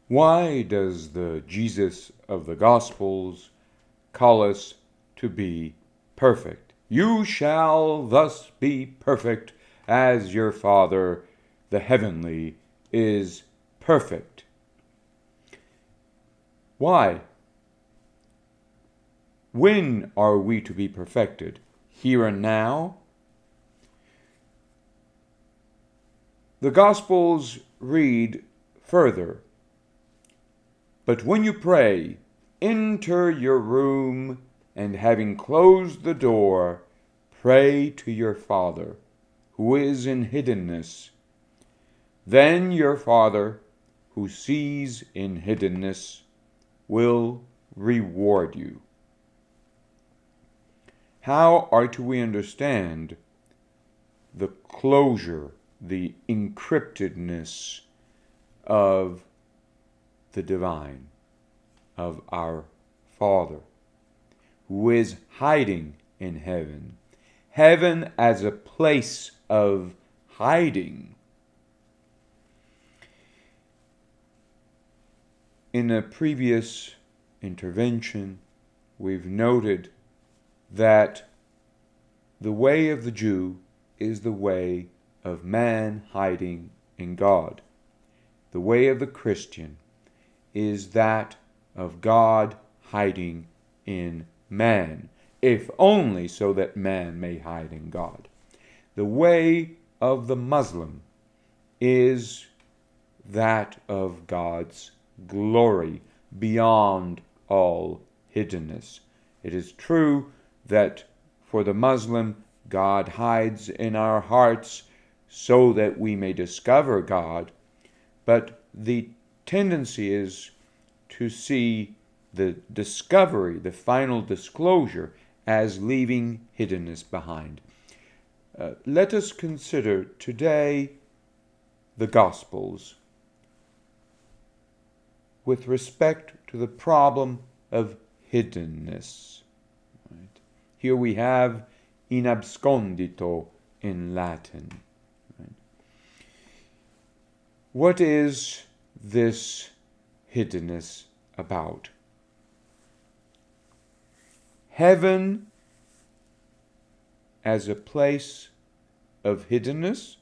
Why does the Jesus of the Gospels call us to be perfect? You shall thus be perfect as your Father, the heavenly, is perfect. Why? When are we to be perfected? Here and now? The Gospels read further. But when you pray, enter your room, and having closed the door, pray to your Father, who is in hiddenness. Then your Father, who sees in hiddenness, will reward you. How are we understand the closure, the encryptedness of the divine, of our Father, who is hiding in heaven? Heaven as a place of hiding. In a previous intervention, we've noted that the way of the Jew is the way of man hiding in God. The way of the Christian is that of God hiding in man, if only so that man may hide in God. The way of the Muslim is that of God's glory beyond all hiddenness. It is true that for the Muslim, God hides in our hearts so that we may discover God, but the tendency is to see the discovery, the final disclosure, as leaving hiddenness behind. Let us consider today the Gospels with respect to the problem of hiddenness. Right? Here we have in abscondito in Latin. Right? What is this hiddenness about? Heaven as a place of hiddenness,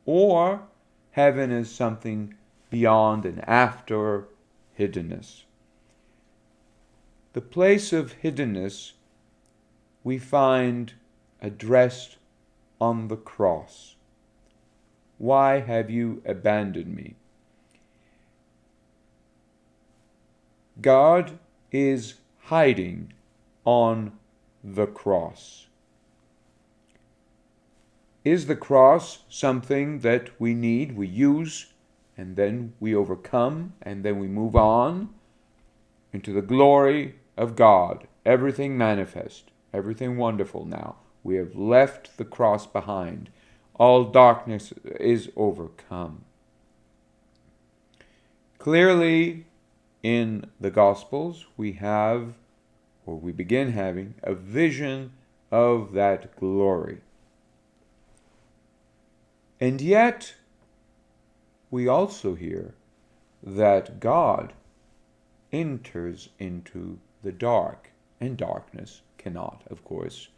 or heaven as something beyond and after hiddenness? The place of hiddenness we find addressed on the cross. Why have you abandoned me? God is hiding on the cross. Is the cross something that we need, we use, and then we overcome, and then we move on into the glory of God? Everything manifest, everything wonderful now. We have left the cross behind. All darkness is overcome. Clearly, in the Gospels, we have, or we begin having, a vision of that glory. And yet, we also hear that God enters into the dark, and darkness cannot, of course,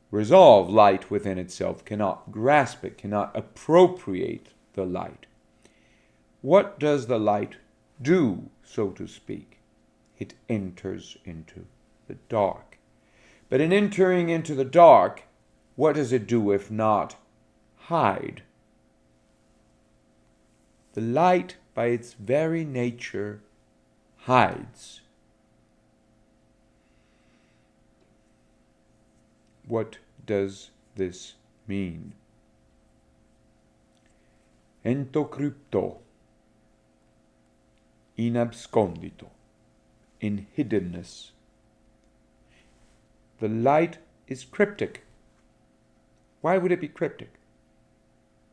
resolve light within itself, cannot grasp it, cannot appropriate the light. What does the light do, so to speak? It enters into the dark. But in entering into the dark, what does it do if not hide? The light, by its very nature, hides. What does this mean? Entocrypto, in abscondito, in hiddenness. The light is cryptic. Why would it be cryptic?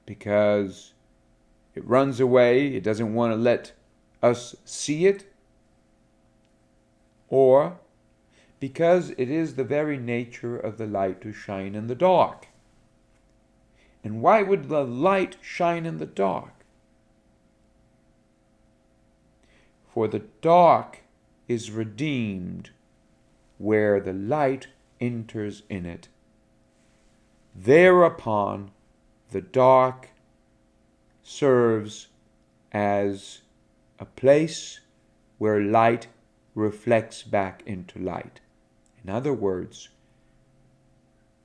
Because it runs away, it doesn't want to let us see it, or because it is the very nature of the light to shine in the dark. And why would the light shine in the dark? For the dark is redeemed where the light enters in it. Thereupon the dark serves as a place where light reflects back into light. In other words,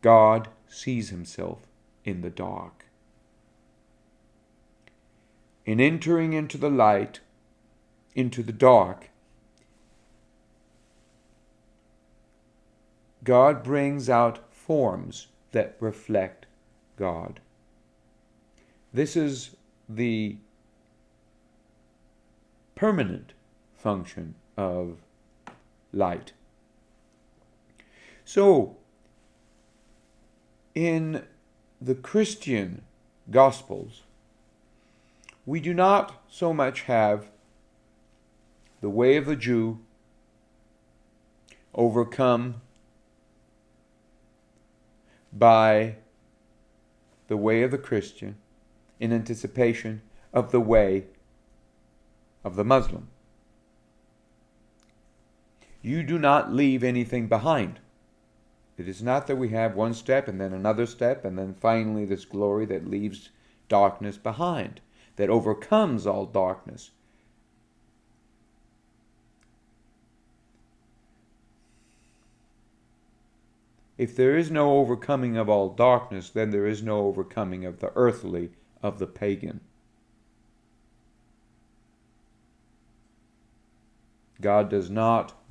God sees himself in the dark. In entering into the light, into the dark, God brings out forms that reflect God. This is the permanent function of light. So, in the Christian Gospels, we do not so much have the way of the Jew overcome by the way of the Christian in anticipation of the way of the Muslim. You do not leave anything behind. It is not that we have one step and then another step and then finally this glory that leaves darkness behind, that overcomes all darkness. If there is no overcoming of all darkness, then there is no overcoming of the earthly, of the pagan.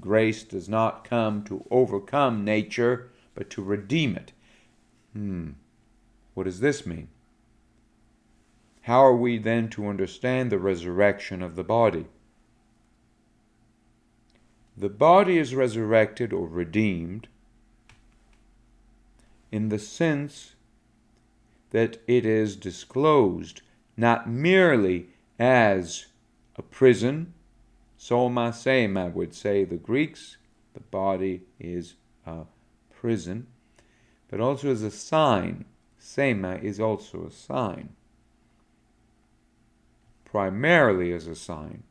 Grace does not come to overcome nature, but to redeem it. What does this mean? How are we then to understand the resurrection of the body? The body is resurrected or redeemed in the sense that it is disclosed not merely as a prison, soma sema would say the Greeks, the body is a prison, but also as a sign. Sema is also a sign. Primarily as a sign.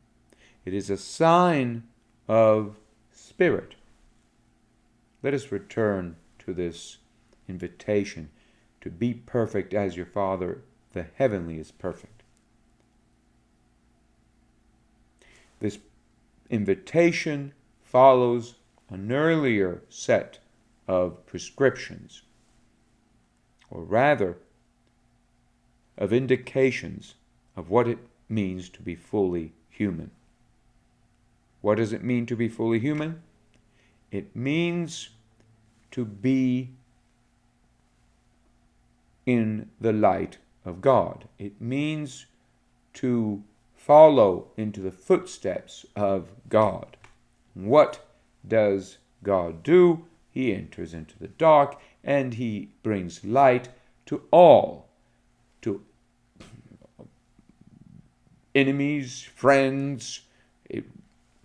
It is a sign of spirit. Let us return to this invitation to be perfect as your Father, the heavenly, is perfect. This invitation follows an earlier set of prescriptions, or rather, of indications of what it means to be fully human. What does it mean to be fully human? It means to be in the light of God. It means to follow into the footsteps of God. What does God do? He enters into the dark and he brings light to all, to enemies, friends. It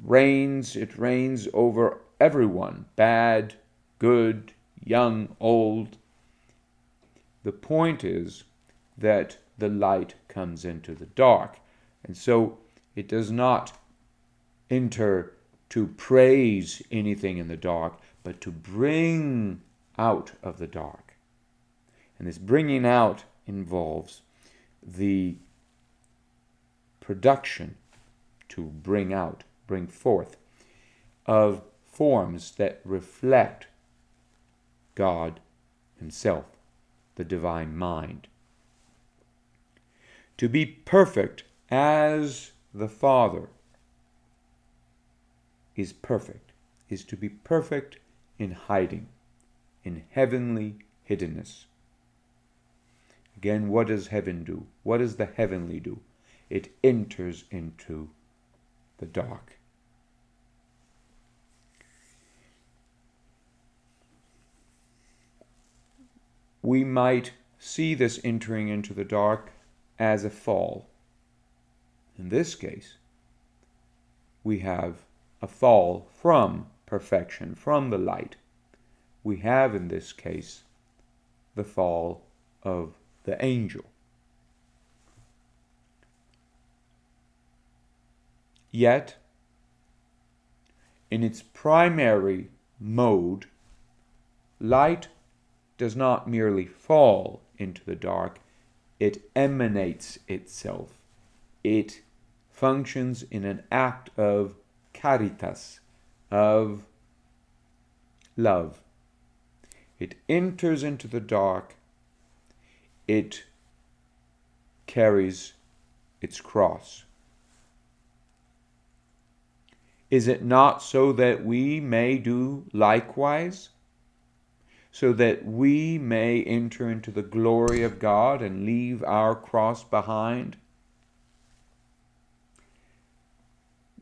reigns over everyone, bad, good, young, old. The point is that the light comes into the dark. And so it does not enter to praise anything in the dark, but to bring out of the dark. And this bringing out involves the production, to bring out, bring forth, of forms that reflect God himself, the divine mind. To be perfect as the Father is perfect, is to be perfect in hiding, in heavenly hiddenness. Again, what does heaven do? What does the heavenly do? It enters into the dark. We might see this entering into the dark as a fall. In this case, we have a fall from perfection, from the light. We have, in this case, the fall of the angel. Yet, in its primary mode, light does not merely fall into the dark, it emanates itself. It functions in an act of caritas, of love. It enters into the dark, it carries its cross. Is it not so that we may do likewise? So that we may enter into the glory of God and leave our cross behind?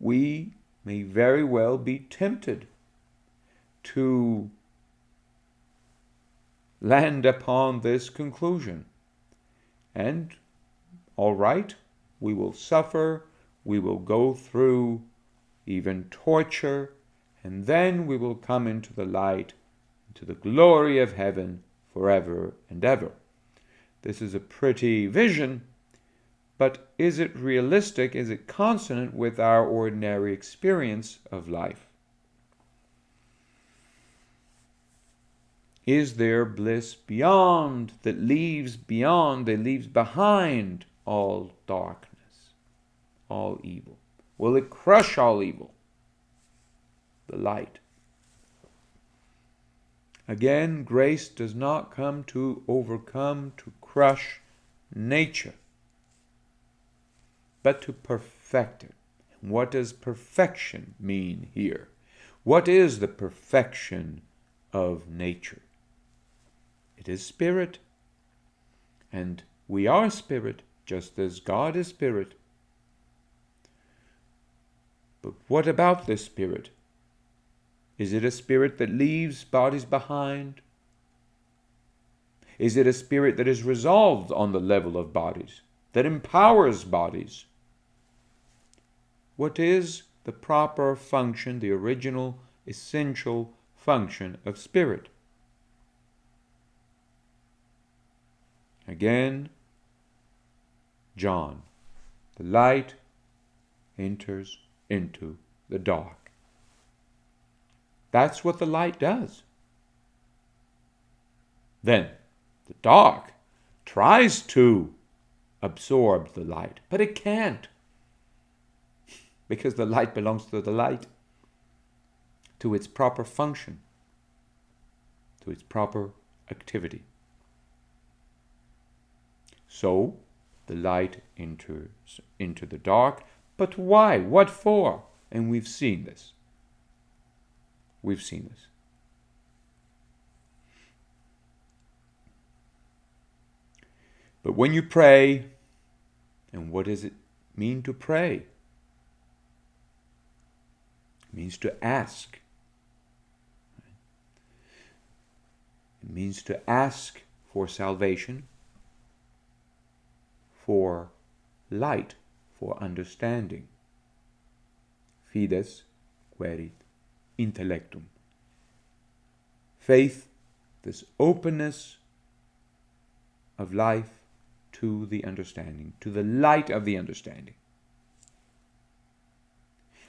We may very well be tempted to land upon this conclusion. And, all right, we will suffer, we will go through even torture, and then we will come into the light, into the glory of heaven forever and ever. This is a pretty vision, but is it realistic? Is it consonant with our ordinary experience of life? Is there bliss beyond, that leaves behind all darkness, all evil? Will it crush all evil? The light. Again, grace does not come to overcome, to crush nature, but to perfect it. And what does perfection mean here? What is the perfection of nature? It is spirit, and we are spirit, just as God is spirit. But what about this spirit? Is it a spirit that leaves bodies behind? Is it a spirit that is resolved on the level of bodies, that empowers bodies? What is the proper function, the original, essential function of spirit? Again, John, the light enters into the dark. That's what the light does. Then the dark tries to absorb the light, but it can't, because the light belongs to the light, to its proper function, to its proper activity. So the light enters into the dark, but why? What for? And we've seen this. We've seen this. But when you pray, and what does it mean to pray? It means to ask. It means to ask for salvation, for light, for understanding. Fides querit intellectum. Faith, this openness of life to the understanding, to the light of the understanding.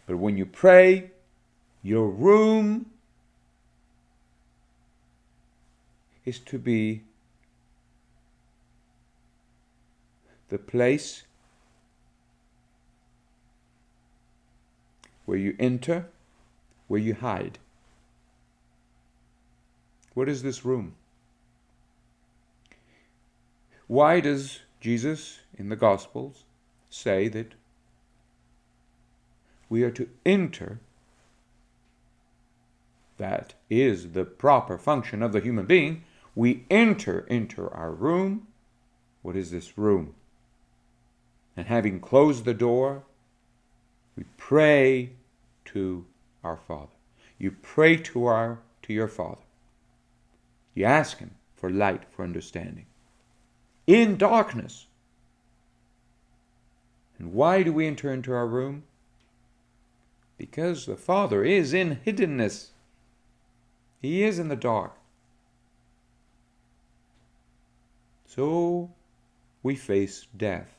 But when you pray, your room is to be the place where you enter, where you hide. What is this room? Why does Jesus in the Gospels say that we are to enter? That is the proper function of the human being. We enter into our room. What is this room? And having closed the door, we pray to our Father. You pray to your Father. You ask Him for light, for understanding. In darkness. And why do we enter into our room? Because the Father is in hiddenness. He is in the dark. So we face death,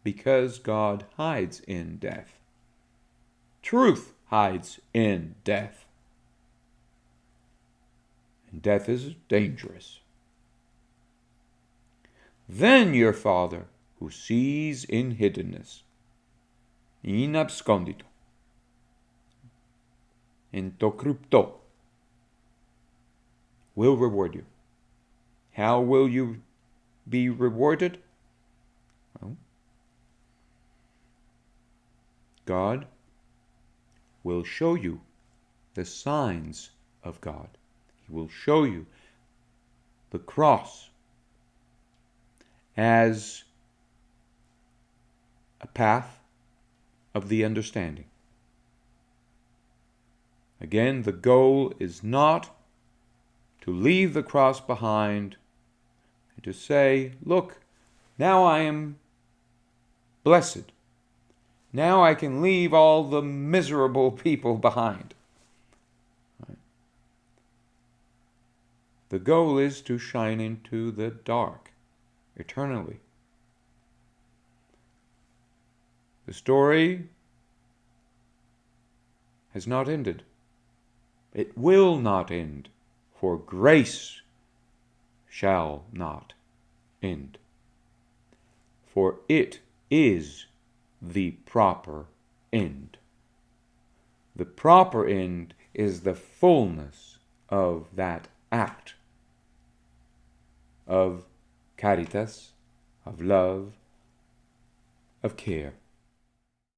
because God hides in death. Truth hides in death. And death is dangerous. Then your Father, who sees in hiddenness, in abscondito, in to crypto, will reward you. How will you be rewarded? Well, God will show you the signs of God. He will show you the cross as a path of the understanding. Again, the goal is not to leave the cross behind and to say, look, now I am blessed. Now I can leave all the miserable people behind. Right? The goal is to shine into the dark eternally. The story has not ended. It will not end, for grace shall not end. For it is the proper end. The proper end is the fullness of that act of caritas, of love, of care.